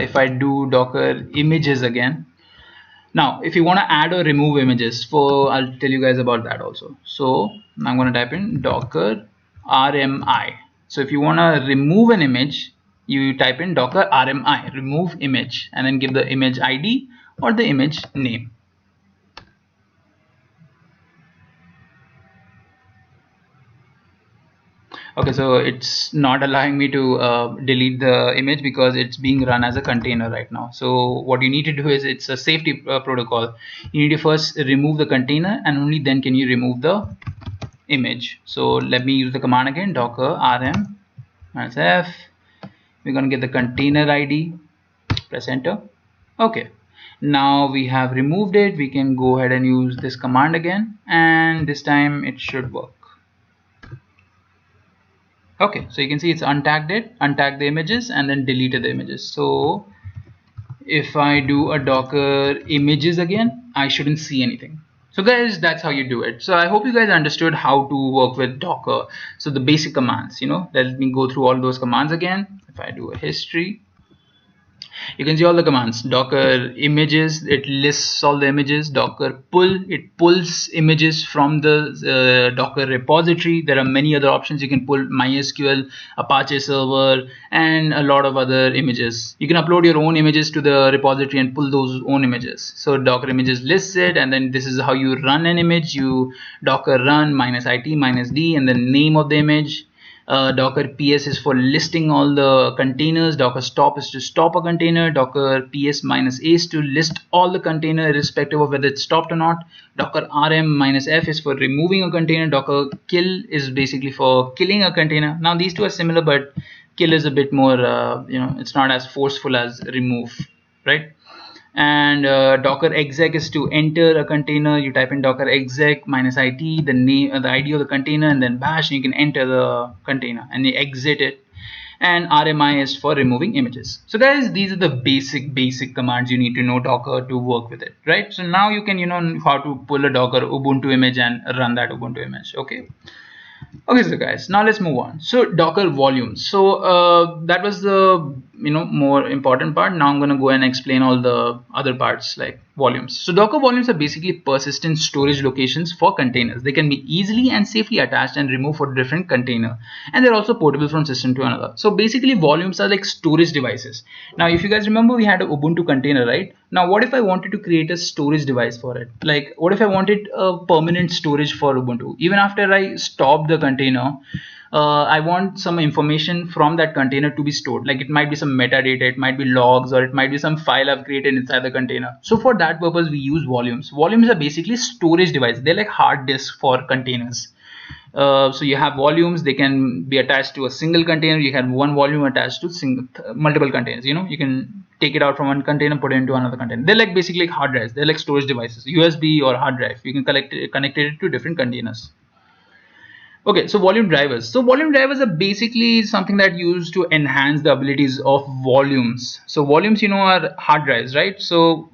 If I do docker images again, now if you want to add or remove images, I'll tell you guys about that also. So I'm going to type in docker rmi. So if you want to remove an image, you type in docker rmi remove image and then give the image ID or the image name. Okay, so it's not allowing me to delete the image because it's being run as a container right now. So what you need to do is, it's a safety protocol. You need to first remove the container and only then can you remove the image. So let me use the command again, docker rm -f. We're going to get the container ID, press enter. Okay, now we have removed it. We can go ahead and use this command again, and this time it should work. Okay, so you can see it's untagged it, untagged the images, and then deleted the images. So if I do a docker images again, I shouldn't see anything. So guys, that's how you do it. So I hope you guys understood how to work with Docker. So the basic commands, let me go through all those commands again. If I do a history, you can see all the commands. Docker images, it lists all the images. Docker pull, it pulls images from the Docker repository. There are many other options. You can pull MySQL, Apache server, and a lot of other images. You can upload your own images to the repository and pull those own images. So Docker images lists it, and then this is how you run an image. You Docker run -it -d and the name of the image. Docker ps is for listing all the containers. Docker stop is to stop a container. Docker ps -a is to list all the container irrespective of whether it's stopped or not. Docker rm -f is for removing a container. Docker kill is basically for killing a container. Now these two are similar, but kill is a bit more it's not as forceful as remove, right? And docker exec is to enter a container. You type in docker exec -it, the name, the ID of the container, and then bash, and you can enter the container and you exit it. And RMI is for removing images. So guys, these are the basic commands you need to know Docker to work with it, right? So now you can know how to pull a Docker Ubuntu image and run that Ubuntu image. Okay, so guys, now let's move on. So Docker volumes. So that was the more important part. Now I'm going to go and explain all the other parts like volumes. So Docker volumes are basically persistent storage locations for containers. They can be easily and safely attached and removed for different container, and they're also portable from system to another. So basically volumes are like storage devices. Now if you guys remember, we had a Ubuntu container, right? Now what if I wanted to create a storage device for it? Like what if I wanted a permanent storage for Ubuntu? Even after I stop the container, I want some information from that container to be stored. Like it might be some metadata, it might be logs, or it might be some file I've created inside the container. So for that purpose, we use volumes. Volumes are basically storage devices. They're like hard disks for containers. So you have volumes. They can be attached to a single container. You have one volume attached to multiple containers. You can take it out from one container, put it into another container. They're like basically like hard drives. They're like storage devices, USB or hard drive. You can connect it to different containers. Okay, so volume drivers. So volume drivers are basically something that used to enhance the abilities of volumes. So volumes, are hard drives, right? So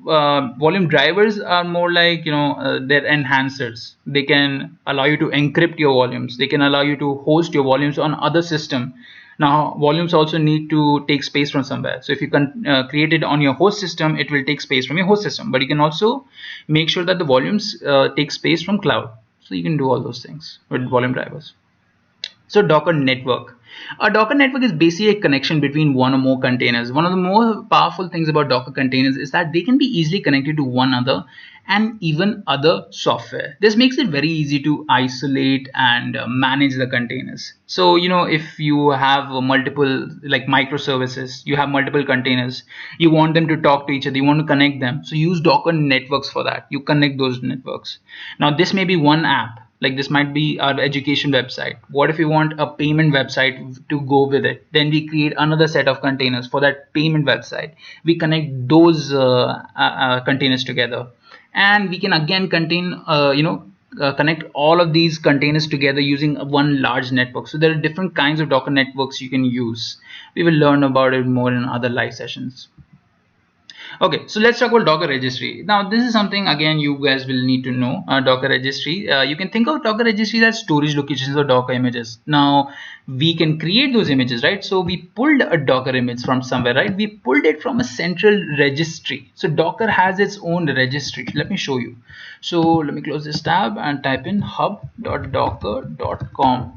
volume drivers are more like, they're enhancers. They can allow you to encrypt your volumes. They can allow you to host your volumes on other system. Now, volumes also need to take space from somewhere. So if you can create it on your host system, it will take space from your host system. But you can also make sure that the volumes take space from cloud. So you can do all those things with volume drivers. So Docker network. A Docker network is basically a connection between one or more containers. One of the more powerful things about Docker containers is that they can be easily connected to one another and even other software. This makes it very easy to isolate and manage the containers. So if you have multiple like microservices, you have multiple containers, you want them to talk to each other, you want to connect them, so use Docker networks for that. You connect those networks. Now this may be one app, like this might be our education website. What if we want a payment website to go with it? Then we create another set of containers for that payment website. We connect those containers together, and we can again connect all of these containers together using one large network. So there are different kinds of Docker networks you can use. We will learn about it more in other live sessions. Okay, so let's talk about Docker Registry. Now this is something again you guys will need to know. Docker Registry, you can think of Docker Registry as storage locations of Docker images. Now we can create those images, right? So we pulled a Docker image from somewhere, right? We pulled it from a central registry. So Docker has its own registry. Let me show you. So let me close this tab and type in hub.docker.com.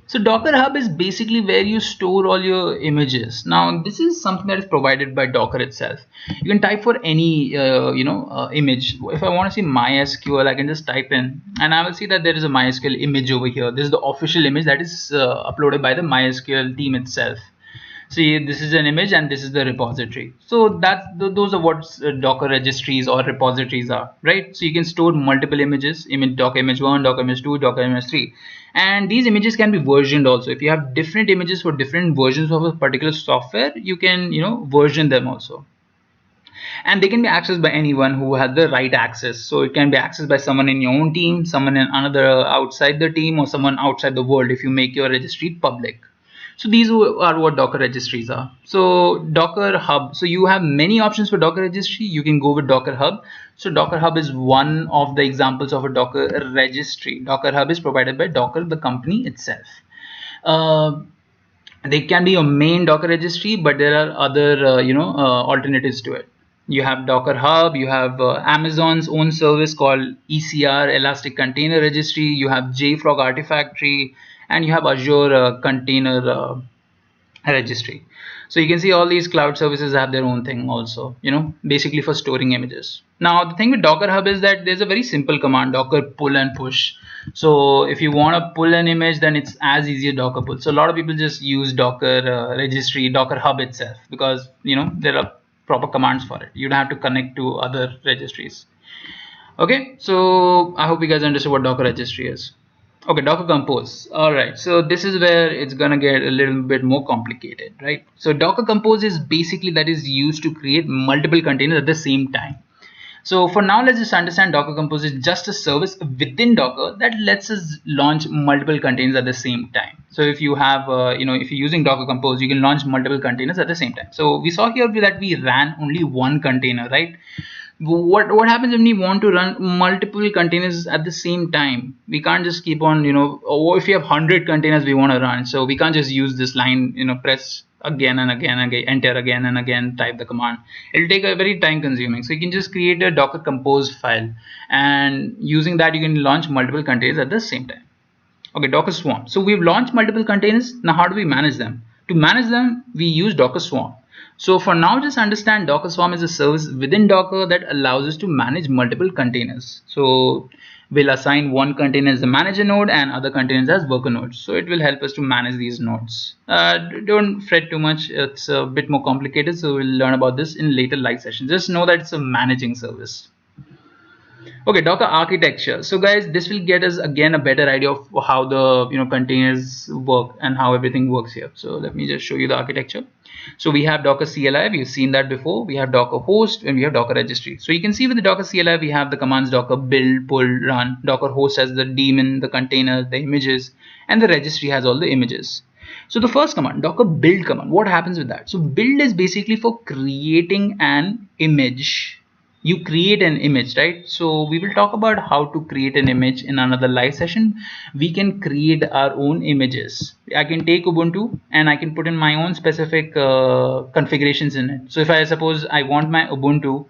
So Docker Hub is basically where you store all your images. Now this is something that is provided by Docker itself. You can type for any image. If I want to see MySQL, I can just type in and I will see that there is a MySQL image over here. This is the official image that is uploaded by the MySQL team itself. See, this is an image and this is the repository. So those are what Docker registries or repositories are, right? So you can store multiple images, Docker image 1, Docker image 2, Docker image 3. And these images can be versioned also. If you have different images for different versions of a particular software, you can version them also. And they can be accessed by anyone who has the right access. So it can be accessed by someone in your own team, someone in another outside the team, or someone outside the world if you make your registry public. So these are what Docker registries are. So Docker Hub. So you have many options for Docker registry. You can go with Docker Hub. So Docker Hub is one of the examples of a Docker registry. Docker Hub is provided by Docker, the company itself. They can be your main Docker registry, but there are other alternatives to it. You have Docker Hub, you have Amazon's own service called ECR, Elastic Container Registry, you have JFrog Artifactory, and you have Azure Container Registry. So you can see all these cloud services have their own thing also, basically for storing images. Now the thing with Docker Hub is that there's a very simple command, Docker pull and push. So if you want to pull an image, then it's as easy as Docker pull. So a lot of people just use Docker registry, Docker Hub itself, because there are proper commands for it. You don't have to connect to other registries. Okay, so I hope you guys understood what Docker registry is. Okay, Docker Compose. All right, so this is where it's gonna get a little bit more complicated, right? So Docker Compose is basically that is used to create multiple containers at the same time. So for now, let's just understand Docker Compose is just a service within Docker that lets us launch multiple containers at the same time. So if you have, if you're using Docker Compose, you can launch multiple containers at the same time. So we saw here that we ran only one container, right? What happens when we want to run multiple containers at the same time? We can't just keep on, or if you have 100 containers we want to run, so we can't just use this line, press again and again and again, enter again and again, type the command. It'll take a very time consuming. So you can just create a Docker Compose file, and using that you can launch multiple containers at the same time. Okay, Docker Swarm. So we've launched multiple containers. Now how do we manage them? To manage them, we use Docker Swarm. So for now, just understand Docker Swarm is a service within Docker that allows us to manage multiple containers. So we'll assign one container as the manager node and other containers as worker nodes. So it will help us to manage these nodes. Don't fret too much. It's a bit more complicated. So we'll learn about this in later live sessions. Just know that it's a managing service. Okay, Docker architecture. So guys, this will get us again a better idea of how the containers work and how everything works here. So let me just show you the architecture. So we have Docker CLI, we've seen that before. We have Docker host and we have Docker registry. So you can see with the Docker CLI, we have the commands Docker build, pull, run. Docker host has the daemon, the container, the images, and the registry has all the images. So the first command, Docker build command, what happens with that? So build is basically for creating an image. You create an image, right? So we will talk about how to create an image in another live session. We can create our own images. I can take Ubuntu and I can put in my own specific configurations in it. So if I suppose I want my Ubuntu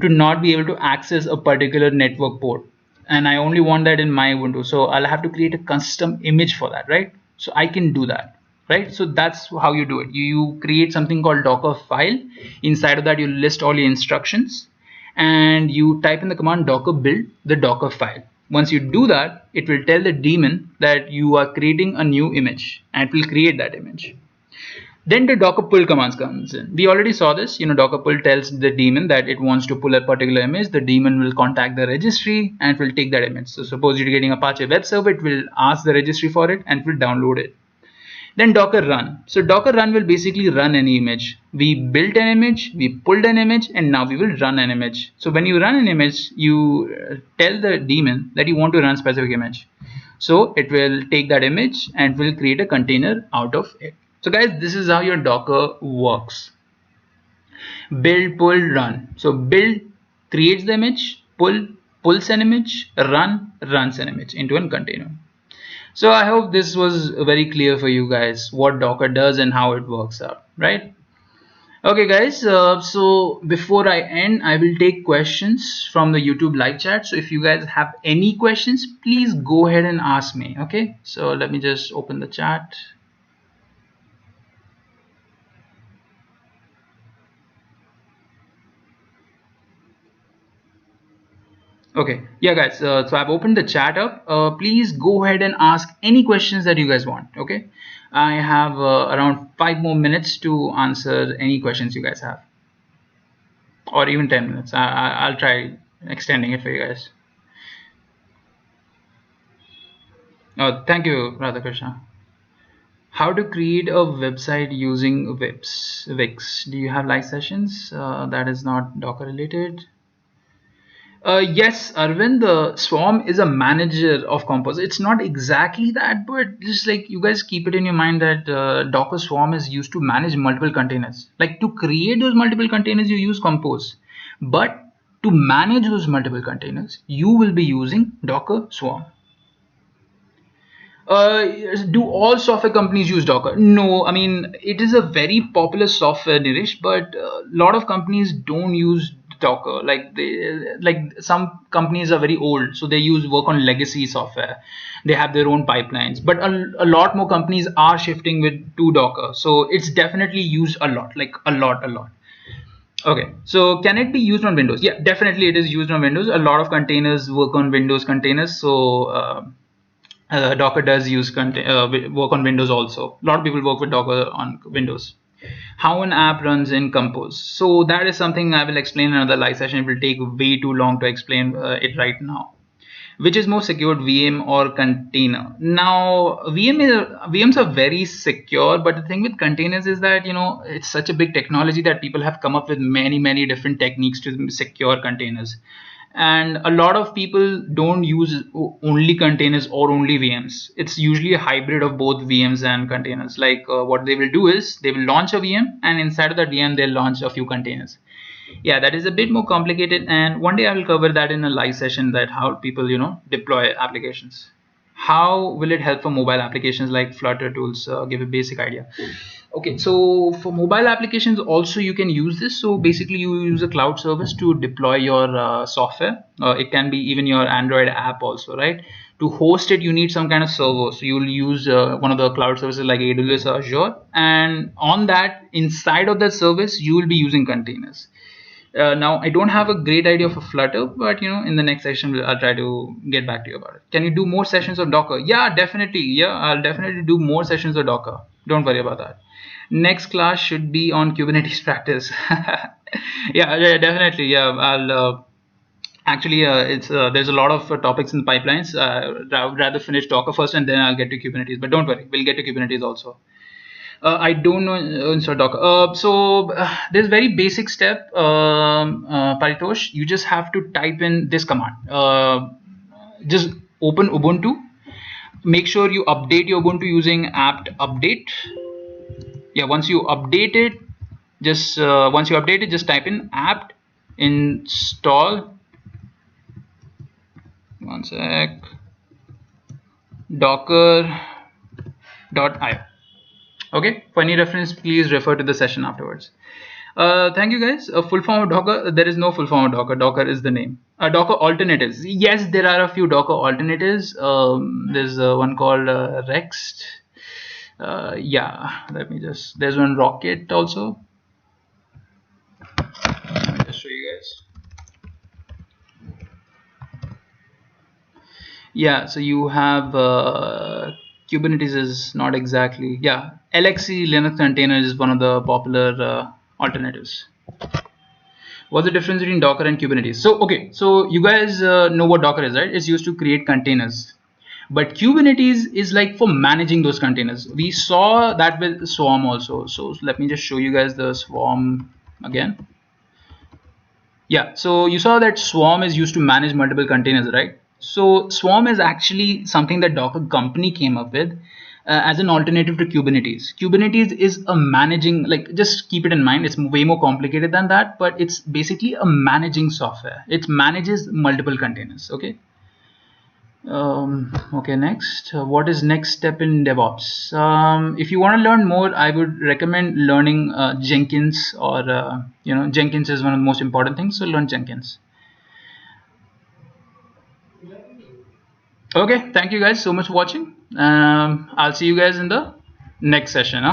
to not be able to access a particular network port, and I only want that in my Ubuntu, so I'll have to create a custom image for that, right? So I can do that, right? So that's how you do it. You create something called Docker file. Inside of that, you list all your instructions, and you type in the command Docker build the Docker file. Once you do that, it will tell the daemon that you are creating a new image, and it will create that image. Then the Docker pull commands comes in. We already saw this. Docker pull tells the daemon that it wants to pull a particular image. The daemon will contact the registry and it will take that image. So suppose you're getting Apache web server, it will ask the registry for it and it will download it. Then Docker run. So Docker run will basically run any image. We built an image, we pulled an image, and now we will run an image. So when you run an image, you tell the daemon that you want to run specific image. So it will take that image and will create a container out of it. So guys, this is how your Docker works. Build, pull, run. So build creates the image, pull pulls an image, run runs an image into a container. So I hope this was very clear for you guys what Docker does and how it works out, right? Okay guys, so before I end, I will take questions from the YouTube live chat. So if you guys have any questions, please go ahead and ask me. Okay, so let me just open the chat. Okay, yeah guys, so I've opened the chat up. Please go ahead and ask any questions that you guys want. Okay, I have around 5 more minutes to answer any questions you guys have, or even 10 minutes. I'll try extending it for you guys. Oh, thank you, Radhakrishna. How to create a website using Wix? Do you have live sessions? That is not Docker related. Yes, Arvind, the Swarm is a manager of Compose. It's not exactly that, but just like you guys keep it in your mind that Docker Swarm is used to manage multiple containers. Like to create those multiple containers, you use Compose. But to manage those multiple containers, you will be using Docker Swarm. Do all software companies use Docker? No, I mean, it is a very popular software, Nirish, but a lot of companies don't use Docker. Like some companies are very old, so they work on legacy software. They have their own pipelines, but a lot more companies are shifting to Docker. So it's definitely used a lot, like a lot. Okay, so can it be used on Windows? Yeah, definitely it is used on Windows. A lot of containers work on Windows containers, so Docker does work on Windows also. A lot of people work with Docker on Windows. How an app runs in Compose. So that is something I will explain in another live session. It will take way too long to explain it right now. Which is more secured, VM or container? Now, VMs are very secure, but the thing with containers is that, it's such a big technology that people have come up with many different techniques to secure containers. And a lot of people don't use only containers or only VMs. It's usually a hybrid of both VMs and containers. Like what they will do is they will launch a VM, and inside of that VM they'll launch a few containers. Yeah, that is a bit more complicated, and one day I will cover that in a live session, that how people deploy applications. How will it help for mobile applications like Flutter tools? Give a basic idea. Okay, so for mobile applications also you can use this. So basically you use a cloud service to deploy your software. It can be even your Android app also, right? To host it you need some kind of server, so you'll use one of the cloud services like AWS or Azure, and on that, inside of that service you will be using containers. Now I don't have a great idea of a Flutter, but in the next session I'll try to get back to you about it. Can you do more sessions of Docker? Yeah, definitely. Yeah, I'll definitely do more sessions of Docker. Don't worry about that. Next class should be on Kubernetes practice. Yeah, definitely. Yeah, I'll actually it's there's a lot of topics in the pipelines. I would rather finish Docker first and then I'll get to Kubernetes. But don't worry, we'll get to Kubernetes also. I don't know install Docker. There's very basic step, Paritosh. You just have to type in this command. Just open Ubuntu. Make sure you update your Ubuntu using apt update. Yeah, once you update it, just type in apt install. One sec. Docker.io. Okay, for any reference, please refer to the session afterwards. Thank you guys. A full form of Docker? There is no full form of Docker. Docker is the name. Docker alternatives. Yes, there are a few Docker alternatives. There's one called Rext. Yeah, there's one Rocket also. Let me just show you guys. Yeah, so you have Kubernetes is not exactly, yeah, LXC Linux container is one of the popular alternatives. What's the difference between Docker and Kubernetes? So okay, so you guys know what Docker is, right? It's used to create containers, but Kubernetes is like for managing those containers. We saw that with Swarm also. So let me just show you guys the Swarm again. Yeah, so you saw that Swarm is used to manage multiple containers, right? So Swarm is actually something that Docker company came up with as an alternative to Kubernetes. Kubernetes is a managing, like, just keep it in mind, it's way more complicated than that, but it's basically a managing software. It manages multiple containers. Okay. Okay, next, what is next step in DevOps? If you want to learn more, I would recommend learning Jenkins, or Jenkins is one of the most important things, so learn Jenkins. Okay, thank you guys so much for watching. I'll see you guys in the next session.